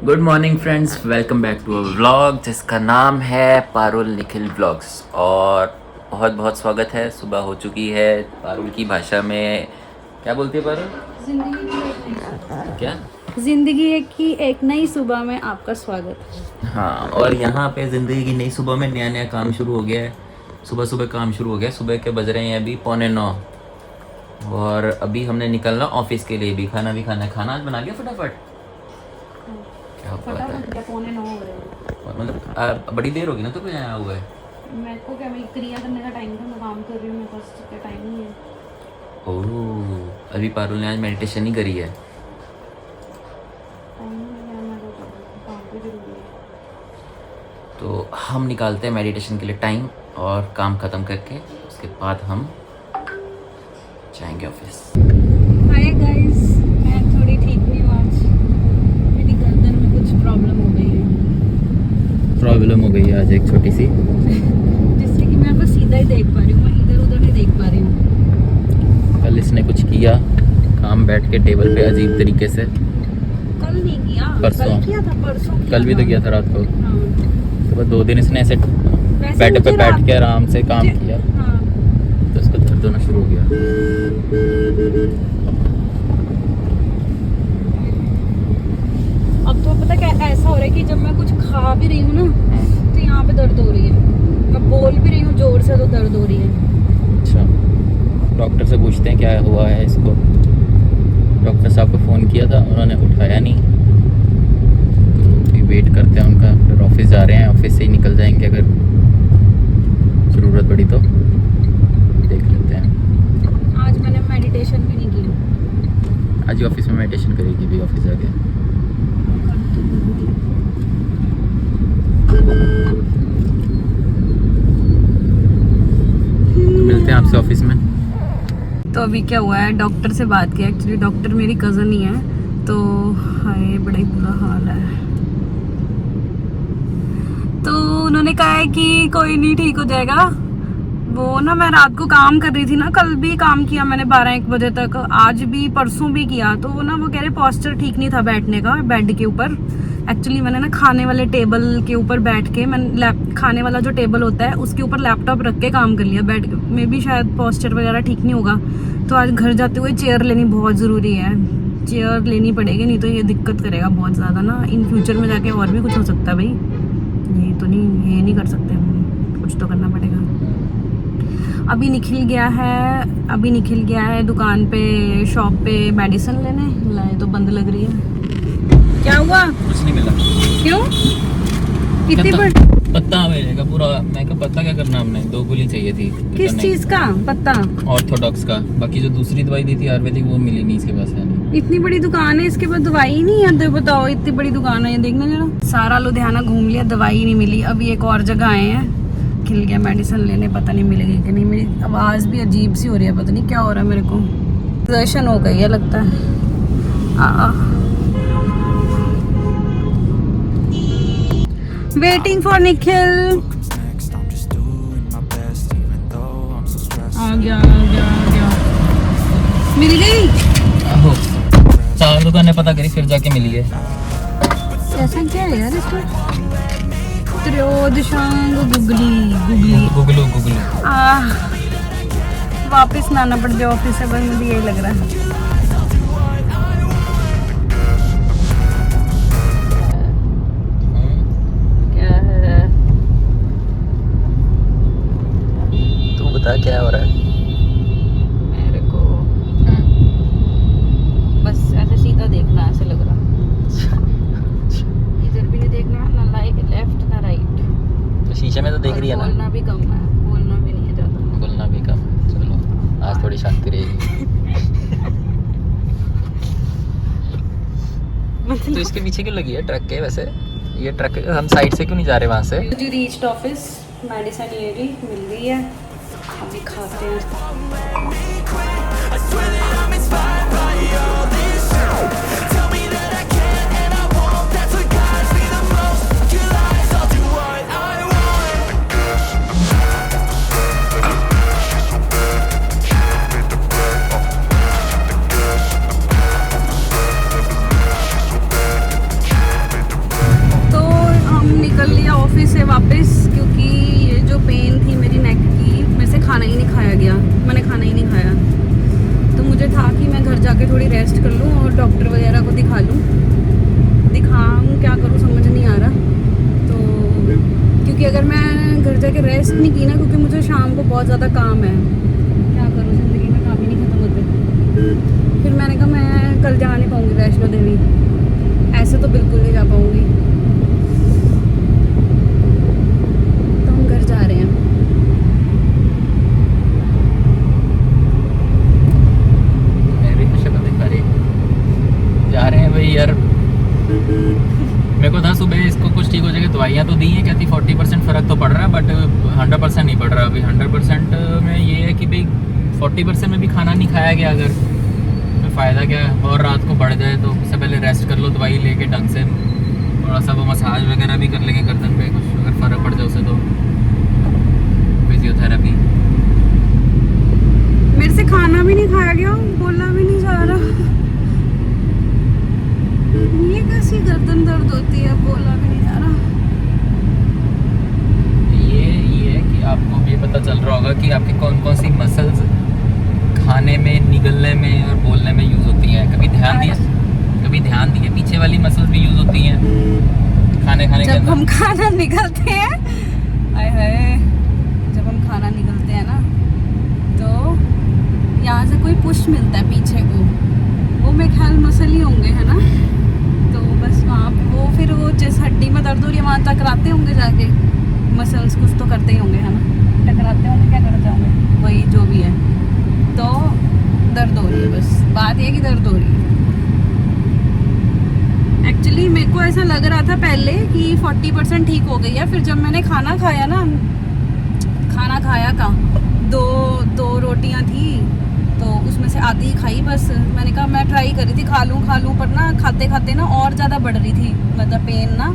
Good morning friends, welcome back to a vlog जिसका नाम है पारुल निखिल व्लॉग्स। और बहुत बहुत स्वागत है। सुबह हो चुकी है। पारुल की भाषा में क्या बोलती है पारुल? क्या? जिंदगी की एक नई सुबह में आपका स्वागत। हाँ, और यहाँ पे ज़िंदगी की नई सुबह में नया नया काम शुरू हो गया है। सुबह सुबह काम शुरू हो गया। सुबह के बज रहे हैं अभी 8:45 और अभी हमने निकलना ऑफिस के लिए। भी खाना है। खाना आज बना लिया फटाफट? क्या बात है। फटाफट क्या 8:45 हो रहे हैं। मतलब बड़ी देर होगी ना तो आया हुआ है। मेरे को क्या, मैं क्रिया करने का टाइम था, मैं काम कर रही हूँ, मेरे पास क्या टाइम नहीं है। ओह, अभी पारुल ने आज मेडिटेशन ही करी है। टाइम नहीं है, मैं तो काम पे जरूरी है। तो हम निकालते हैं मेडिटेशन के लिए टाइम और काम ख़त्म करके उसके बाद हम जाएंगे ऑफिस। हाय गाइस, मैं थोड़ी ठीक नहीं हूँ आज। मेरी गर्दन में कुछ प्रॉब्लम हो गई है। प्रॉब्लम हो गई है आज एक छोटी सी, जिससे कि मैं बस सीधा ही देख पा रही हूँ, मैं इधर उधर नहीं देख पा रही हूँ। कल इसने कुछ किया काम बैठ के टेबल पे अजीब तरीके से। कल नहीं किया, परसों कल किया था, परसों किया कल भी था। तो किया था रात को। हाँ। तो बस 2 दिन इसने ऐसे वैसे बेड पे मुझे बैठ रात- के आराम से काम मुझे- किया हाँ। तो इसका दर्द होना शुरू हो गया। अब तो पता क्या ऐसा हो रहा है कि जब मैं कुछ खा भी रही हूँ ना तो यहाँ पे दर्द हो रही है। मैं बोल भी रही हूँ जोर से तो दर्द हो रही है। अच्छा, डॉक्टर से पूछते हैं क्या हुआ है इसको। डॉक्टर साहब को फ़ोन किया था, उन्होंने उठाया नहीं, तो अभी वेट करते हैं उनका। फिर ऑफिस जा रहे हैं, ऑफिस से ही निकल जाएंगे अगर ज़रूरत पड़ी तो। देख लेते हैं। आज मैंने मेडिटेशन भी नहीं की। आज ही ऑफिस में मेडिटेशन करेगी भी ऑफिस जाके। तो मिलते हैं आपसे ऑफिस में। तो अभी क्या हुआ है, डॉक्टर से बात की। एक्चुअली डॉक्टर मेरी कज़न ही है, तो हाय बड़ा ही बुरा हाल है। तो उन्होंने कहा है कि कोई नहीं, ठीक हो जाएगा। वो ना, मैं रात को काम कर रही थी ना, कल भी काम किया मैंने 12-1 बजे तक, आज भी परसों भी किया। तो ना वो कह रहे पोस्चर ठीक नहीं था बैठने का बेड के ऊपर। एक्चुअली मैंने ना खाने वाले टेबल के ऊपर बैठ के, खाने वाला जो टेबल होता है उसके ऊपर लैपटॉप रख के काम कर लिया। बेड में भी शायद पोस्चर वगैरह ठीक नहीं होगा। तो आज घर जाते हुए चेयर लेनी बहुत ज़रूरी है। चेयर लेनी पड़ेगी, नहीं तो ये दिक्कत करेगा बहुत ज़्यादा ना इन फ्यूचर में जाके। और भी कुछ हो सकता है भाई, ये तो नहीं, ये नहीं कर सकते हम, कुछ तो करना पड़ेगा। अभी निखिल गया है दुकान पे, शॉप पे मेडिसिन लेने। लाए तो बंद लग रही है। क्या हुआ? कुछ नहीं मिला। क्यों? इतनी बड़ी पत्ता मिलेगा पूरा। मैं क्या पत्ता क्या करना, हमने 2 गोली चाहिए थी। किस चीज का पत्ता? ऑर्थोडॉक्स का। बाकी जो दूसरी दवाई दी थी आयुर्वेदिक वो मिली नहीं इसके पास है नहीं। इतनी बड़ी दुकान है, इसके पास दवाई ही नहीं है? तो बताओ, इतनी बड़ी दुकान है ये, देखना जरा। सारा लुधियाना घूम लिया, दवाई नहीं मिली। अभी एक और जगह आए हैं, खिल गया मेडिसिन लेने, पता नहीं मिलेगी कि नहीं। मेरी आवाज़ भी अजीब सी हो रही है, पता नहीं क्या हो रहा है मेरे को। दर्शन हो गई है लगता है। Waiting for Nikhil. आ गया। मिल गई? आहो, 4 दुकानें पता करी फिर जाके मिली है। ऐसा क्या है यार इसका? त्रयोदशांग गुगली। गुगलू। वापस ना आना पड़ जाए ऑफिस से, बस मुझे यही लग रहा है। क्या है? तू बता क्या हो रहा है? मेरे को बस ऐसे सीधा देखना, ऐसे लग रहा। इधर भी नहीं देखना, ना लेफ्ट ना राइट। तो शीशे में तो देख रही है ना। बोलना भी कम है, बोलना भी नहीं है ज़्यादा। बोलना भी कम। चलो आज थोड़ी शांति रहेगी। तो इसके पीछे क्यों लगी है ट्रक के? वैसे ये ट्रक हम साइड से क्यों नहीं जा रहे वहाँ से? जो रीच्ड ऑफिस, मेडिसिन ले रही, मिल रही है, अभी खाते हैं। मैं घर जाके रेस्ट नहीं की ना, क्योंकि मुझे शाम को बहुत ज़्यादा काम है। क्या करूँ, ज़िंदगी में काम ही नहीं खत्म होते। फिर मैंने कहा मैं कल जा नहीं पाऊँगी वैष्णो देवी, ऐसे तो बिल्कुल नहीं जा पाऊँगी। तो हम घर जा रहे हैं। मेरी तो शक्ल दिखा रही है। जा रहे हैं भाई यार। मेरे को था सुबह इसको कुछ ठीक हो जाएगा, दवाइयाँ तो दी हैं, कहती 40% फ़र्क तो पड़ रहा है, बट 100% नहीं पड़ रहा अभी। 100% में ये है कि भाई 40% में भी खाना नहीं खाया गया अगर, तो फ़ायदा क्या है। और रात को बढ़ जाए तो उससे पहले रेस्ट कर लो, दवाई लेके ढंग से। थोड़ा सा वो मसाज वगैरह भी कर लेंगे गर्दन पे, कुछ अगर फ़र्क पड़ जाए उसे तो फिजियोथेरेपी। मेरे से खाना भी नहीं खाया गया, बोला भी नहीं जा रहा। ये कैसी गर्दन दर्द होती है, बोला भी नहीं जा रहा। ये है कि आपको ये पता चल रहा होगा कि आपकी कौन कौन सी मसल्स खाने में, निगलने में और बोलने में यूज़ होती हैं। कभी ध्यान दिए पीछे वाली मसल्स भी यूज़ होती हैं खाने के जब अंदर। हम खाना निगलते हैं, आय हाय, जब हम खाना निगलते हैं ना, तो यहाँ से कोई पुश मिलता है पीछे को, वो मेरे ख्याल मसल ही होंगे, है ना। तो बस वहाँ पे वो फिर वो जिस हड्डी में दर्द हो रही है वहाँ टकराते होंगे जाके, मसल्स कुछ तो करते ही होंगे, है ना, टकराते होंगे, क्या करते होंगे, वही जो भी है। तो दर्द हो रही है, बस बात ये है कि दर्द हो रही है। एक्चुअली मेरे को ऐसा लग रहा था पहले कि 40% ठीक हो गई है, फिर जब मैंने खाना खाया ना, खाना खाया का दो रोटियां थी, तो उसमें से आधी ही खाई बस। मैंने कहा मैं ट्राई कर रही थी खा लूँ, पर ना खाते खाते ना और ज़्यादा बढ़ रही थी, मतलब पेन ना,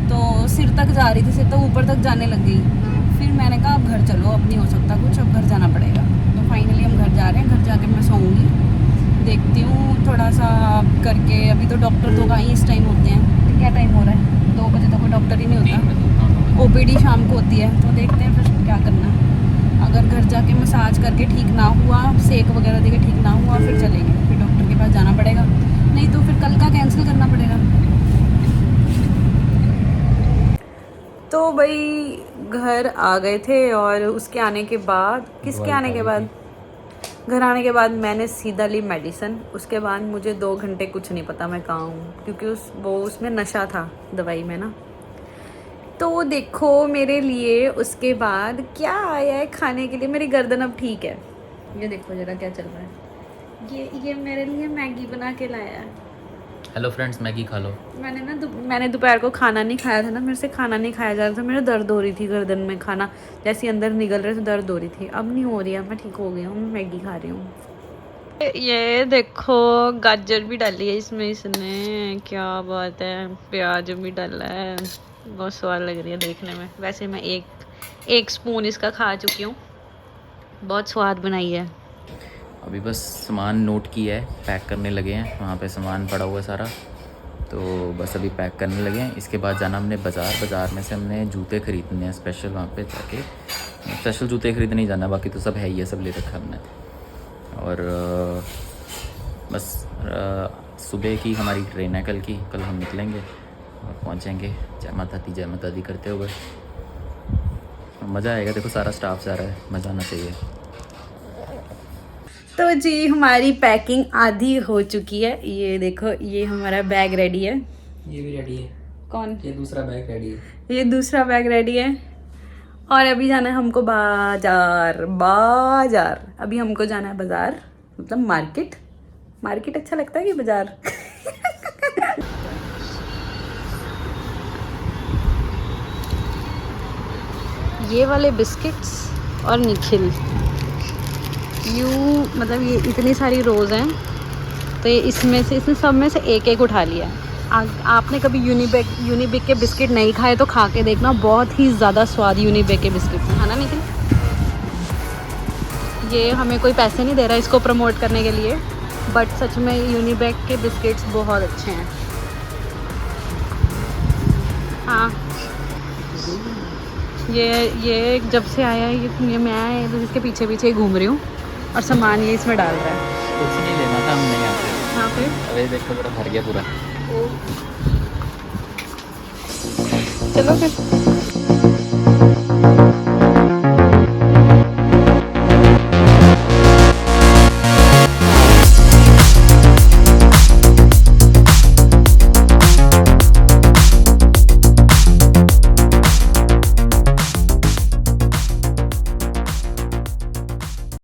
तो सिर तक जा रही थी, सिर तक ऊपर तक जाने लग गई। फिर मैंने कहा अब घर चलो, अब नहीं हो सकता कुछ, अब घर जाना पड़ेगा। तो फाइनली हम घर जा रहे हैं, घर जाके मैं सोऊंगी, देखती हूँ थोड़ा सा करके। अभी तो डॉक्टर तो कहीं इस टाइम होते हैं, क्या टाइम हो रहा है, 2 बजे तक कोई डॉक्टर ही नहीं होता, OPD शाम को होती है। तो देखते हैं फिर क्या करना है। अगर घर जाके मसाज करके ठीक ना हुआ, सेक वगैरह देके ठीक ना हुआ, फिर चलेंगे, फिर डॉक्टर के पास जाना पड़ेगा, नहीं तो फिर कल का कैंसिल करना पड़ेगा। तो भाई घर आ गए थे, और उसके आने के बाद, किसके आने के बाद, घर आने के बाद मैंने सीधा ली मेडिसिन। उसके बाद मुझे 2 घंटे कुछ नहीं पता मैं कहाँ हूँ, क्योंकि उसमें नशा था दवाई में ना। तो देखो मेरे लिए उसके बाद क्या आया है खाने के लिए। मेरी गर्दन अब ठीक है, ये देखो जरा क्या चल रहा है। ये मेरे लिए मैगी बना के लाया है। हेलो फ्रेंड्स, मैगी खा लो। मैंने दोपहर को खाना नहीं खाया था ना, मेरे से खाना नहीं खाया जा रहा था, मेरे दर्द हो रही थी गर्दन में, खाना जैसे अंदर निगल रहे थे, दर्द हो रही थी। अब नहीं हो रही है, मैं ठीक हो गई हूँ, मैगी खा रही हूँ। ये देखो गाजर भी डाली है इसमें इसने, क्या बात है, प्याज भी डाला है, बहुत स्वाद लग रही है देखने में। वैसे मैं एक स्पून इसका खा चुकी हूँ, बहुत स्वाद बनाई है। अभी बस सामान नोट किया है, पैक करने लगे हैं। वहाँ पे सामान पड़ा हुआ है सारा, तो बस अभी पैक करने लगे हैं। इसके बाद जाना हमने बाज़ार में से हमने जूते ख़रीदने हैं स्पेशल, वहाँ पे जाके स्पेशल जूते ख़रीदने ही जाना, बाकी तो सब है ही है, सब ले रखा हमने। और बस सुबह की हमारी ट्रेन है कल हम निकलेंगे और पहुँचेंगे जय माता दी करते हुए। मज़ा आएगा, देखो सारा स्टाफ जा रहा है, मज़ा आना चाहिए। तो जी हमारी पैकिंग आधी हो चुकी है, ये देखो, ये हमारा बैग रेडी है, ये भी रेडी है। कौन, ये दूसरा बैग रेडी है, ये दूसरा बैग रेडी है। और अभी जाना है हमको बाजार। अभी हमको जाना है बाजार, मतलब मार्केट अच्छा लगता है कि बाजार। ये वाले बिस्किट्स और निखिल, मतलब ये इतनी सारी रोज़ हैं, तो ये इसने सब में से एक उठा लिया। आपने कभी यूनिबिक के बिस्किट नहीं खाए तो खा के देखना, बहुत ही ज़्यादा स्वाद यूनिबिक के बिस्किट में, है ना निखिल। ये हमें कोई पैसे नहीं दे रहा इसको प्रमोट करने के लिए, बट सच में यूनिबिक के बिस्किट्स बहुत अच्छे हैं। हाँ, ये जब से आया है ये मैं तो इसके पीछे ही घूम रही हूँ, और सामान ये इसमें डाल रहा है। कुछ नहीं लेना था हमने यहाँ पे। अरे देखो पूरा भर गया पूरा। चलो फिर।